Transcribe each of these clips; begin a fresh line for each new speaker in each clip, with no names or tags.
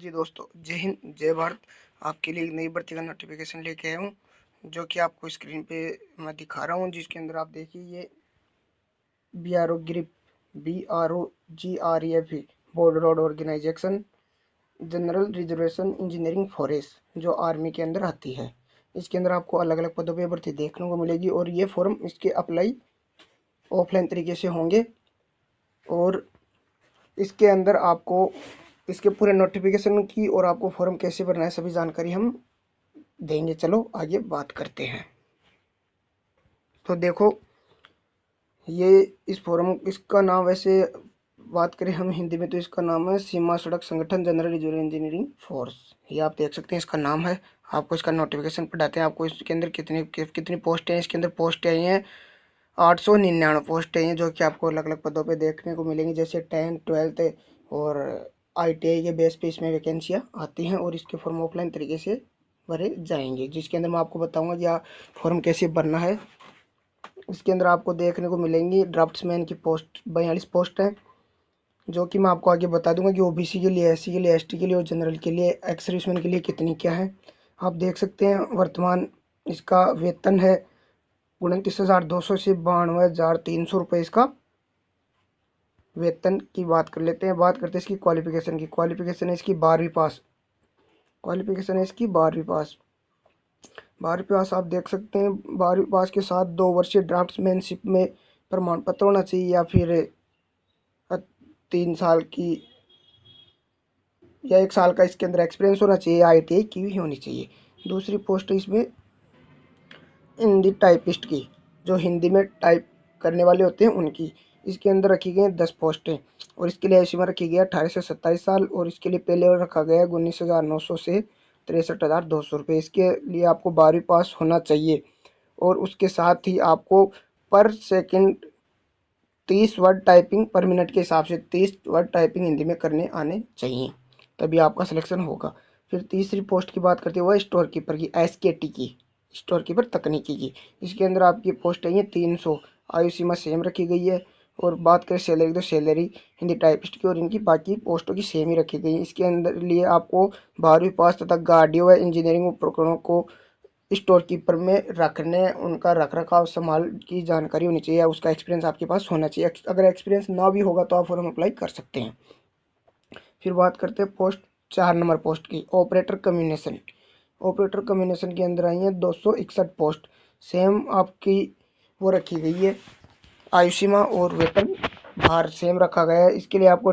जी दोस्तों, जय हिंद जय भारत। आपके लिए एक नई भर्ती का नोटिफिकेशन लेके आया हूँ, जो कि आपको स्क्रीन पे मैं दिखा रहा हूँ। जिसके अंदर आप देखिए ये BRO GREF BROGREF board road organisation general reservation engineering forest, जो आर्मी के अंदर आती है। इसके अंदर आपको अलग अलग पदों पर भर्ती देखने को मिलेगी और ये फॉर्म इसके अप्लाई ऑफलाइन तरीके से होंगे। और इसके अंदर आपको इसके पूरे नोटिफिकेशन की और आपको फॉर्म कैसे भरना है सभी जानकारी हम देंगे। चलो आगे बात करते हैं। तो देखो, ये इस फॉर्म इसका नाम, वैसे बात करें हम हिंदी में तो इसका नाम है सीमा सड़क संगठन जनरल रिजर्व इंजीनियरिंग फोर्स। ये आप देख सकते हैं, इसका नाम है। आपको इसका नोटिफिकेशन पढ़ाते हैं। आपको इसके अंदर कितनी पोस्टें हैं। इसके अंदर पोस्टें आई हैं 899 पोस्टें हैं, जो कि आपको अलग अलग पदों पे देखने को मिलेंगी, जैसे 10, 12 और ITI के बेस पे इसमें वैकेंसियाँ आती हैं। और इसके फॉर्म ऑफलाइन तरीके से भरे जाएंगे, जिसके अंदर मैं आपको बताऊंगा कि फॉर्म कैसे भरना है। इसके अंदर आपको देखने को मिलेंगी ड्राफ्ट्समैन की पोस्ट 42 पोस्ट है, जो कि मैं आपको आगे बता दूंगा कि OBC के लिए, SC के लिए, ST के लिए और जनरल के लिए, एक्स सर्विसमैन के लिए कितनी क्या है। आप देख सकते हैं वर्तमान इसका वेतन है 29,200 से 92,300 रुपये। इसका वेतन की बात कर लेते हैं। बात करते हैं इसकी क्वालिफिकेशन की। क्वालिफिकेशन है इसकी 12वीं पास। क्वालिफिकेशन है इसकी 12वीं पास। 12वीं पास आप देख सकते हैं। 12वीं पास के साथ 2 वर्षीय ड्राफ्ट्समैनशिप में प्रमाण पत्र होना चाहिए, या फिर 3 साल की या 1 साल का इसके अंदर एक्सपीरियंस होना चाहिए। ITI की भी होनी चाहिए। दूसरी पोस्ट इसमें हिंदी टाइपिस्ट की, जो हिंदी में टाइप करने वाले होते हैं उनकी। इसके अंदर रखी गई 10 पोस्टें और इसके लिए सीमा रखी गई है 18 से 27 साल। और इसके लिए पहले रखा गया है 19,900 से 63,200 रुपये। इसके लिए आपको 12वीं पास होना चाहिए और उसके साथ ही आपको पर सेकंड 30 वर्ड टाइपिंग पर मिनट के हिसाब से 30 वर्ड टाइपिंग हिंदी में करने आने चाहिए, तभी आपका सिलेक्शन होगा। फिर तीसरी पोस्ट की बात करते हैं, वह स्टोर कीपर की, SKT की, स्टोर कीपर तकनीकी की। इसके अंदर आपकी पोस्ट है 300। आयु सीमा सेम रखी गई है। और बात करें सैलरी, तो सैलरी हिंदी टाइपिस्ट की और इनकी बाकी पोस्टों की सेम ही रखी गई है। इसके अंदर लिए आपको 12वीं पास तथा गाड़ियों व इंजीनियरिंग उपकरणों को स्टोर कीपर में रखने, उनका रख रखाव संभाल की जानकारी होनी चाहिए, उसका एक्सपीरियंस आपके पास होना चाहिए। अगर एक्सपीरियंस ना भी होगा तो आप फॉर्म अप्लाई कर सकते हैं। फिर बात करते हैं पोस्ट 4 नंबर पोस्ट की, ऑपरेटर कम्युनिकेशन। ऑपरेटर कम्युनिकेशन के अंदर आई है 261 पोस्ट। सेम आपकी वो रखी गई है, आयु सीमा और वेतन भार सेम रखा गया है। इसके लिए आपको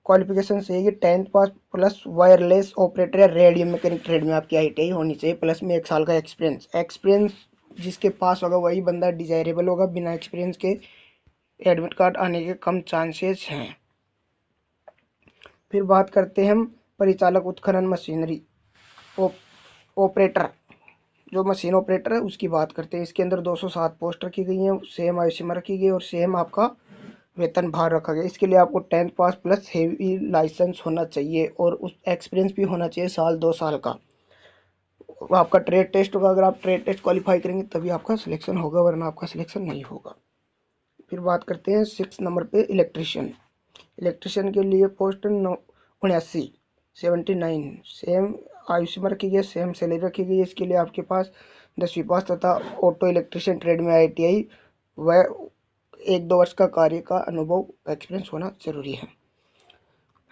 क्वालिफिकेशन से 10th पास प्लस वायरलेस ऑपरेटर या रेडियो मैकेनिक ट्रेड में आपकी ITI होनी चाहिए, प्लस में 1 साल का एक्सपीरियंस जिसके पास होगा वही बंदा डिजायरेबल होगा। बिना एक्सपीरियंस के एडमिट कार्ड आने के कम चांसेस हैं। फिर बात करते हैं हम परिचालक उत्खनन मशीनरी ऑपरेटर, जो मशीन ऑपरेटर है उसकी बात करते हैं। इसके अंदर 207 पोस्ट रखी गई हैं, सेम आयु सीमा रखी गई है और सेम आपका वेतन भार रखा गया। इसके लिए आपको 10th पास प्लस हेवी लाइसेंस होना चाहिए और उस एक्सपीरियंस भी होना चाहिए 2 साल का। आपका ट्रेड टेस्ट होगा, अगर आप ट्रेड टेस्ट क्वालिफाई करेंगे तभी आपका सिलेक्शन होगा, वरना आपका सिलेक्शन नहीं होगा। फिर बात करते हैं 6 नंबर पे इलेक्ट्रिशियन। इलेक्ट्रिशियन के लिए पोस्ट 79 सेम आयु सीमा रखी गई है, सेम सैलरी रखी गई है। इसके लिए आपके पास 10वीं पास तथा ऑटो इलेक्ट्रिशियन ट्रेड में ITI व 1-2 वर्ष का कार्य का अनुभव एक्सपीरियंस होना जरूरी है।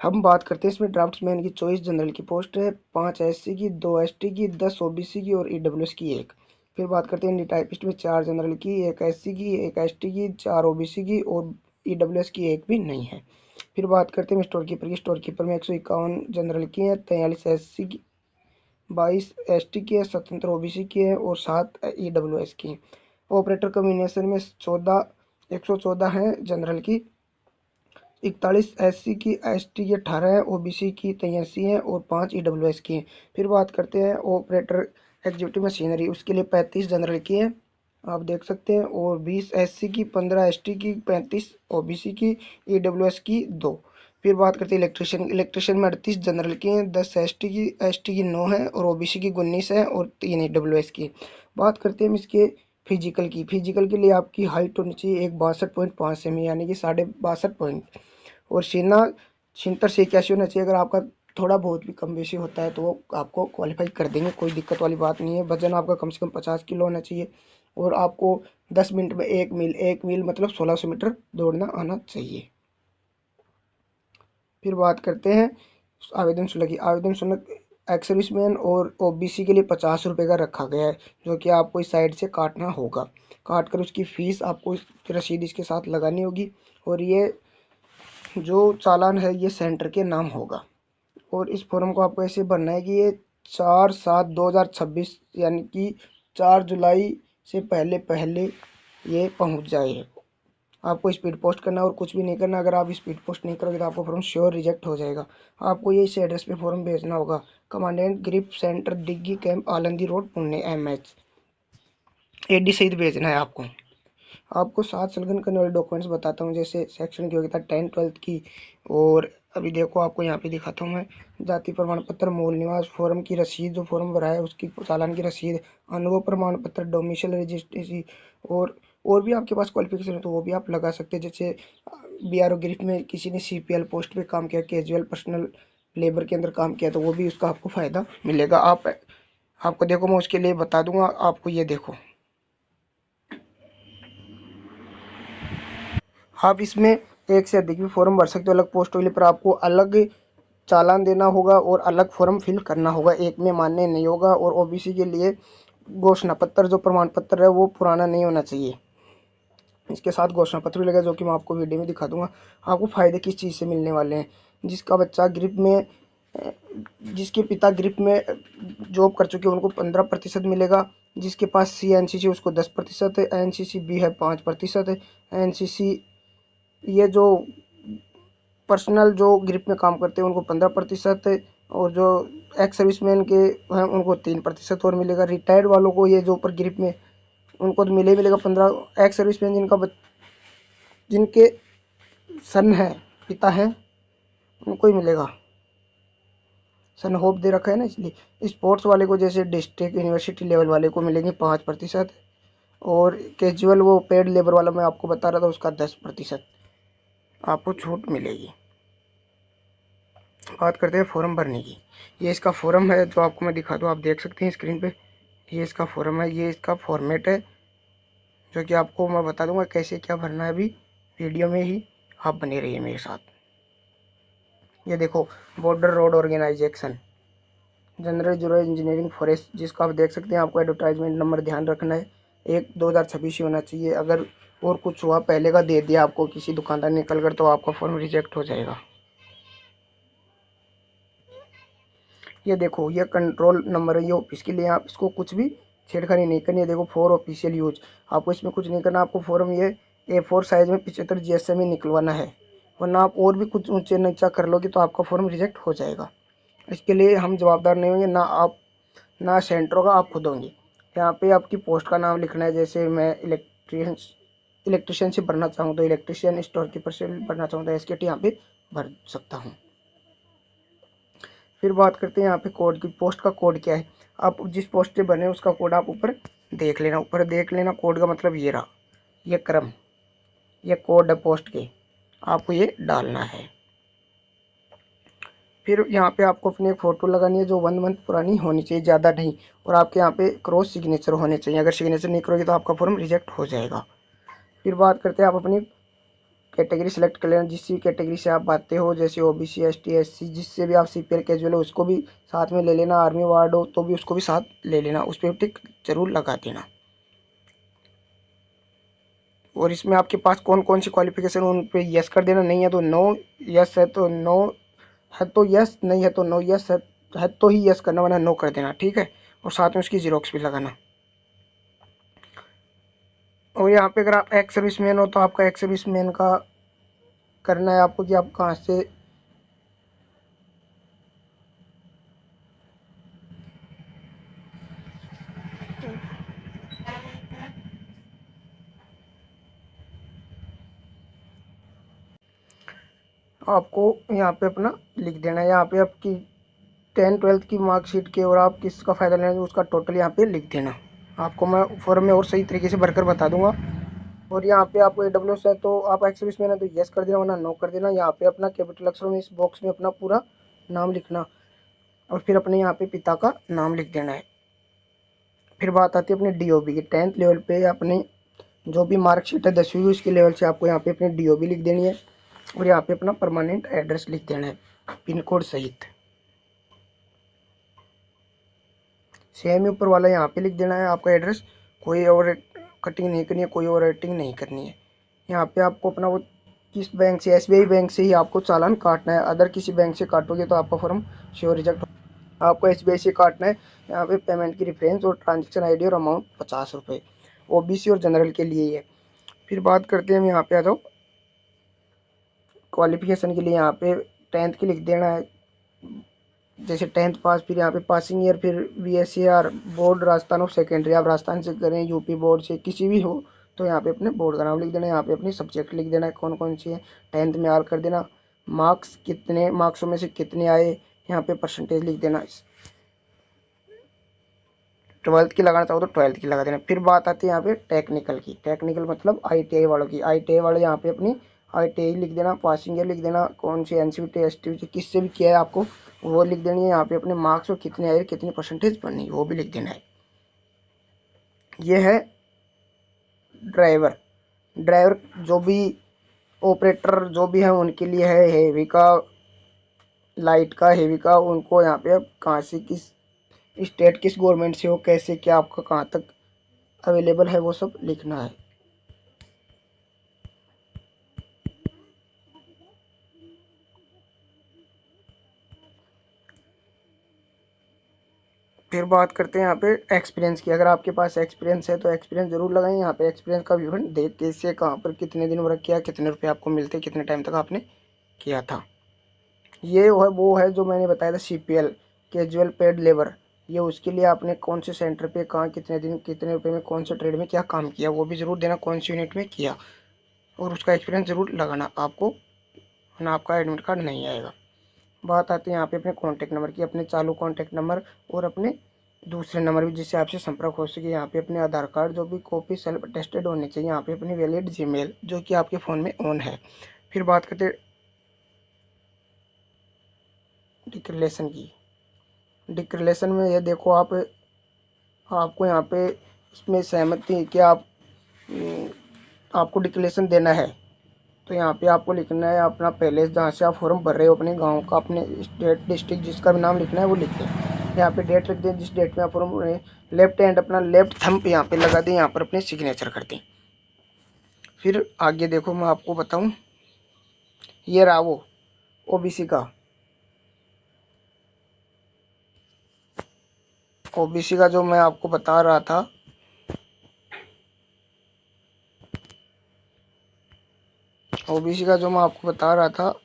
हम बात करते हैं इसमें ड्राफ्ट्समैन की चॉइस। जनरल की पोस्ट है 5 SC की, 2 ST की, 10 OBC की और EWS की 1। फिर बात करते हैं टाइपिस्ट में 4 जनरल की, 1 SC की, 1 ST की, 4 OBC की और EWS की 1 भी नहीं है। फिर बात करते हैं स्टोर कीपर की। स्टोर कीपर में 151 जनरल की है, 43 SC की, 22 ST की है, 77 OBC की है और 7 EWS की है। ऑपरेटर कम्युनिकेशन में 114 है जनरल की, 41 SC की, ST की 18 है, OBC की 83 है और 5 EWS की है। फिर बात करते हैं ऑपरेटर एग्जीक्यूटिव मशीनरी, उसके लिए 35 जनरल की है, आप देख सकते हैं, और 20 SC की, 15 ST की, 35 OBC की, EWS की 2। फिर बात करते हैं इलेक्ट्रिशियन में 38 जनरल की हैं, 10 ST की, ST की 9 है और OBC की 19 है और 3 EWS की। बात करते हैं हम इसके फिजिकल की। फिजिकल के लिए आपकी हाइट होनी चाहिए 162.5 सेमी, यानी कि 62.5 पॉइंट, और सीना 76 से 81 होना चाहिए। अगर आपका थोड़ा बहुत भी कम बेशी होता है तो वो आपको क्वालिफाई कर देंगे, कोई दिक्कत वाली बात नहीं है। वजन आपका कम से कम 50 किलो होना चाहिए और आपको 10 मिनट में 1 मील मतलब 1600 मीटर दौड़ना आना चाहिए। फिर बात करते हैं आवेदन शुल्क की। आवेदन शुल्क एक्स सर्विसमैन और ओबीसी के लिए 50 रुपये का रखा गया है, जो कि आपको इस साइड से काटना होगा। काट कर उसकी फीस आपको रसीद इसके साथ लगानी होगी और ये जो चालान है ये सेंटर के नाम होगा। और इस फॉर्म को आपको ऐसे भरना है कि ये 4/7/2026 यानी कि 4 जुलाई से पहले पहले ये पहुंच जाए। आपको स्पीड पोस्ट करना और कुछ भी नहीं करना। अगर आप स्पीड पोस्ट नहीं करोगे तो आपका फॉर्म श्योर रिजेक्ट हो जाएगा। आपको ये इस एड्रेस पे फॉर्म भेजना होगा। Commandant GREF centre Dighi camp Alandi road Pune MH AD सहित भेजना है आपको। आपको साथ संलग्न करने वाले डॉक्यूमेंट्स बताता हूँ, जैसे शैक्षणिक योग्यता 10th-12th की। और अभी देखो आपको यहाँ पे दिखाता हूँ मैं, जाति प्रमाण पत्र, मूल निवास, फॉर्म की रसीद, जो फॉर्म भरा है उसकी चालान की रसीद, अनुभव प्रमाण पत्र, डोमिसाइल रजिस्ट्रेशन और भी आपके पास क्वालिफिकेशन है तो वो भी आप लगा सकते हैं। जैसे बीआरओ ग्रिप में किसी ने सीपीएल पोस्ट पे काम किया, कैजुअल पर्सनल लेबर के अंदर काम किया तो वो भी उसका आपको फायदा मिलेगा। आपको देखो मैं उसके लिए बता दूंगा आपको। ये देखो आप इसमें एक से अधिक भी फॉर्म भर सकते हो अलग पोस्ट के लिए, पर आपको अलग चालान देना होगा और अलग फॉर्म फिल करना होगा, एक में मान्य नहीं होगा। और ओबीसी के लिए घोषणा पत्र, जो प्रमाण पत्र है वो पुराना नहीं होना चाहिए। इसके साथ घोषणा पत्र भी लगेगा, जो कि मैं आपको वीडियो में दिखा दूंगा। आपको फायदे किस चीज़ से मिलने वाले हैं। जिसका बच्चा ग्रिप में जिसके पिता ग्रिप में जॉब कर चुके हैं उनको 15% मिलेगा। जिसके पास सी एनसीसी उसको 10% है, एनसीसी बी है 5% है, एनसीसी ये जो पर्सनल जो ग्रिप में काम करते हैं उनको 15% है, और जो एक्स सर्विसमैन के हैं उनको 3% और मिलेगा। रिटायर्ड वालों को ये जो ऊपर ग्रिप में उनको तो मिलेगा 15। एक्स सर्विसमैन जिनके सन है पिता है उनको ही मिलेगा। सन होप दे रखा है ना इसलिए। स्पोर्ट्स वाले को जैसे डिस्ट्रिक्ट यूनिवर्सिटी लेवल वाले को मिलेंगे 5%। और कैजुअल वो पेड लेबर वाला मैं आपको बता रहा था उसका 10% आपको छूट मिलेगी। बात करते हैं फॉर्म भरने की। ये इसका फॉर्म है जो आपको मैं दिखा दूँ, आप देख सकते हैं स्क्रीन पे। ये इसका फॉर्म है, ये इसका फॉर्मेट है, जो कि आपको मैं बता दूंगा कैसे क्या भरना है। अभी वीडियो में ही आप बने रहिए मेरे साथ। ये देखो, बॉर्डर रोड ऑर्गेनाइजेशन, जनरल जुरल इंजीनियरिंग फॉरेस्ट, जिसका आप देख सकते हैं। आपको एडवर्टाइजमेंट नंबर ध्यान रखना है, 1/2026 ही होना चाहिए। अगर और कुछ हुआ पहले का दे दिया आपको किसी दुकानदार निकल कर तो आपका फॉर्म रिजेक्ट हो जाएगा। ये देखो, ये कंट्रोल नंबर है, ये ऑफिस के लिए। आप इसको कुछ भी छेड़खानी नहीं करनी है। देखो, फॉर ऑफिशियल यूज, आपको इसमें कुछ नहीं करना। आपको फॉर्म ये A4 साइज में 75 GSM में निकलवाना है, वरना आप और भी कुछ ऊंचे नीचा कर लोगे तो आपका फॉर्म रिजेक्ट हो जाएगा। इसके लिए हम जवाबदार नहीं होंगे, ना आप ना सेंटर होगा, आप खुद होंगे। यहाँ पे आपकी पोस्ट का नाम लिखना है, जैसे मैं इलेक्ट्रिशियन से भरना चाहूँ तो इलेक्ट्रिशियन, स्टोर कीपर से भरना चाहूँ तो एसकेटी यहाँ पे भर सकता हूँ। फिर बात करते हैं यहाँ पे कोड की। पोस्ट का कोड क्या है, आप जिस पोस्ट से बने उसका कोड आप ऊपर देख लेना। ऊपर देख लेना, कोड का मतलब ये रहा, ये क्रम, ये कोड है पोस्ट के, आपको ये डालना है। फिर यहाँ पे आपको अपनी एक फ़ोटो लगानी है जो 1 मंथ पुरानी होनी चाहिए, ज़्यादा नहीं। और आपके यहाँ पे क्रॉस सिग्नेचर होने चाहिए। अगर सिग्नेचर नहीं करोगे तो आपका फॉर्म रिजेक्ट हो जाएगा। फिर बात करते हैं, आप अपनी कैटेगरी सेलेक्ट कर लेना, जिस कैटेगरी से आप आते हो, जैसे ओबीसी, एसटी, एससी, जिससे भी आप सीपीएल कैजुअल हो उसको भी साथ में ले लेना। आर्मी वार्ड हो तो भी उसको भी साथ ले लेना, उस पर टिक जरूर लगा देना। और इसमें आपके पास कौन कौन सी क्वालिफिकेशन उन पे यस कर देना, नहीं है तो नो, यस है तो नो, है तो यस, नहीं है तो नो, यस है तो ही यस करना, वरना नो कर देना, ठीक है। और साथ में उसकी जीरोक्स भी लगाना। और यहाँ पे अगर आप एक्स सर्विसमैन हो तो आपका एक्स सर्विसमैन का करना है आपको कि आप कहाँ से आपको यहाँ पे अपना लिख देना है। यहाँ पे आपकी 10th-12th की मार्कशीट के और आप किसका फ़ायदा लेना है उसका टोटल यहाँ पे लिख देना। आपको मैं फॉर्म में और सही तरीके से भरकर बता दूंगा। और यहाँ पे आपको AWS है तो आप एक्स सर्विस में ना तो यस कर देना, वरना नो कर देना। यहाँ पे अपना कैपिटल अक्षरों में इस बॉक्स में अपना पूरा नाम लिखना और फिर अपने यहाँ पे पिता का नाम लिख देना है। फिर बात आती है अपने DOB की। 10th लेवल पे अपने जो भी मार्कशीट है 10वीं की उसके लेवल से आपको यहाँ पे अपनी DOB लिख देनी है और यहाँ पे अपना परमानेंट एड्रेस लिख देना है पिन कोड सहित। सेम ही ऊपर वाला यहाँ पे लिख देना है आपका एड्रेस। कोई और कटिंग नहीं करनी है, कोई और एडिटिंग नहीं करनी है। यहाँ पे आपको अपना वो किस बैंक से, SBI बैंक से ही आपको चालान काटना है। अदर किसी बैंक से काटोगे तो आपका फॉर्म श्योर रिजेक्ट। आपको SBI से काटना है। यहाँ पे पेमेंट की रेफरेंस और ट्रांजेक्शन ID और अमाउंट 50 रुपये OBC और जनरल के लिए ही है। फिर बात करते हैं हम यहाँ पे आ जाओ क्वालिफिकेशन के लिए। यहाँ पे 10th की लिख देना है, जैसे 10th पास, फिर यहाँ पे पासिंग ईयर, फिर VSCR बोर्ड राजस्थान और सेकेंडरी। आप राजस्थान से करें, यूपी बोर्ड से, किसी भी हो तो यहाँ पे अपने बोर्ड का नाम लिख देना है। यहाँ पे अपनी सब्जेक्ट लिख देना है कौन कौन सी है। 10th में आर कर देना, मार्क्स कितने, मार्क्सों में से कितने आए, यहाँ पे परसेंटेज लिख देना। 12th की लगाना चाहो तो 12th की लगा देना। फिर बात आती है यहाँ पे टेक्निकल की। टेक्निकल मतलब ITI वालों की। ITI वाले यहाँ पे अपनी ITI लिख देना, पासिंग ईयर लिख देना, कौन सी NCVT STVT किससे भी किया है आपको वो लिख देनी है। यहाँ पे अपने मार्क्स और कितने आए, कितनी परसेंटेज बननी है वो भी लिख देना है। ये है ड्राइवर। ड्राइवर जो भी ऑपरेटर जो भी है उनके लिए है। हेवी का, लाइट का, हेवी का, उनको यहाँ पे कहाँ से, किस स्टेट, किस गवर्नमेंट से हो, कैसे क्या, आपका कहाँ तक अवेलेबल है वो सब लिखना है। फिर बात करते हैं यहाँ पे एक्सपीरियंस की। अगर आपके पास एक्सपीरियंस है तो एक्सपीरियंस जरूर लगाएं। यहाँ पे एक्सपीरियंस का विवरण देख कैसे, कहाँ पर, कितने दिन वर्क किया, कितने रुपए आपको मिलते, कितने टाइम तक आपने किया था। ये वो है जो मैंने बताया था CPL, कैजुअल पेड लेबर। ये उसके लिए आपने कौन से सेंटर पे कहाँ, कितने दिन, कितने रुपए में, कौन से ट्रेड में क्या काम किया वो भी जरूर देना, कौन सी यूनिट में किया, और उसका एक्सपीरियंस जरूर लगाना आपको, ना आपका एडमिट कार्ड नहीं आएगा। बात आती है यहाँ पे अपने कॉन्टैक्ट नंबर की। अपने चालू कॉन्टैक्ट नंबर और अपने दूसरे नंबर भी जिससे आपसे संपर्क हो सके। यहाँ पे अपने आधार कार्ड जो भी कॉपी सेल्फ अटेस्टेड होनी चाहिए। यहाँ पे अपनी वैलिड जीमेल जो कि आपके फ़ोन में ऑन है। फिर बात करते हैं डिक्लेरेशन की। डिक्लेरेशन में ये देखो आपको यहाँ पे इसमें सहमति कि आपको डिक्लेरेशन देना है तो यहाँ पे आपको लिखना है अपना पहले जहाँ से आप फॉर्म भर रहे हो, अपने गांव का, अपने स्टेट, डिस्ट्रिक्ट जिसका भी नाम लिखना है वो लिख दें। यहाँ पे डेट लिख दें जिस डेट में आप फॉर्म भर रहे हैं। लेफ्ट हैंड अपना लेफ्ट थंब यहाँ पे लगा दें, यहाँ पर अपने सिग्नेचर कर दें। फिर आगे देखो मैं आपको बताऊँ, ये रहा वो OBC का। OBC का जो मैं आपको बता रहा था, OBC का जो मैं आपको बता रहा था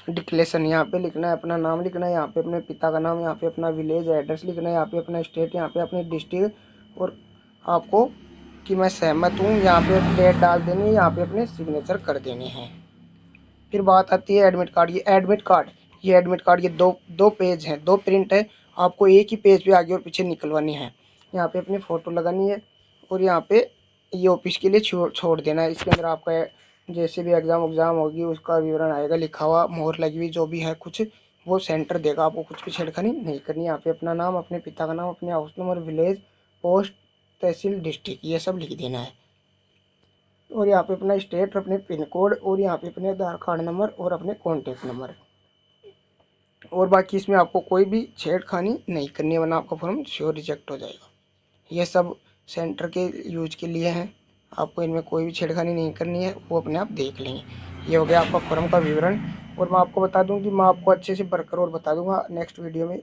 डिक्लेरेशन, यहाँ पे लिखना है अपना नाम लिखना है, यहाँ पे अपने पिता का नाम, यहाँ पे अपना विलेज एड्रेस लिखना है, यहाँ पे अपना स्टेट, यहाँ पे अपने डिस्ट्रिक्ट, और आपको कि मैं सहमत हूँ यहाँ पे डेट डाल देनी है, यहाँ पे अपने सिग्नेचर कर देने हैं। फिर बात आती है एडमिट कार्ड। ये एडमिट कार्ड ये दो पेज हैं, दो प्रिंट है। आपको एक ही पेज पे आगे और पीछे निकलवानी है। यहाँ पे अपनी फ़ोटो लगानी है और यहाँ पे ये ऑफिस के लिए छोड़ देना है। इसके अंदर आपका जैसे भी एग्ज़ाम होगी उसका विवरण आएगा लिखा हुआ, मोहर लगी हुई जो भी है कुछ, वो सेंटर देगा। आपको कुछ भी छेड़खानी नहीं करनी। यहाँ पे अपना नाम, अपने पिता का नाम, अपने हाउस नंबर, विलेज, पोस्ट, तहसील, डिस्ट्रिक्ट, ये सब लिख देना है। और यहाँ पे अपना स्टेट, अपने पिन कोड, और यहाँ पे अपने आधार कार्ड नंबर और अपने कॉन्टैक्ट नंबर। और बाकी इसमें आपको कोई भी छेड़खानी नहीं करनी है वरना आपका फॉर्म श्योर रिजेक्ट हो जाएगा। ये सब सेंटर के यूज के लिए हैं, आपको इनमें कोई भी छेड़खानी नहीं करनी है, वो अपने आप देख लेंगे। ये हो गया आपका फॉर्म का विवरण। और मैं आपको बता दूं कि मैं आपको अच्छे से भरकर और बता दूंगा नेक्स्ट वीडियो में।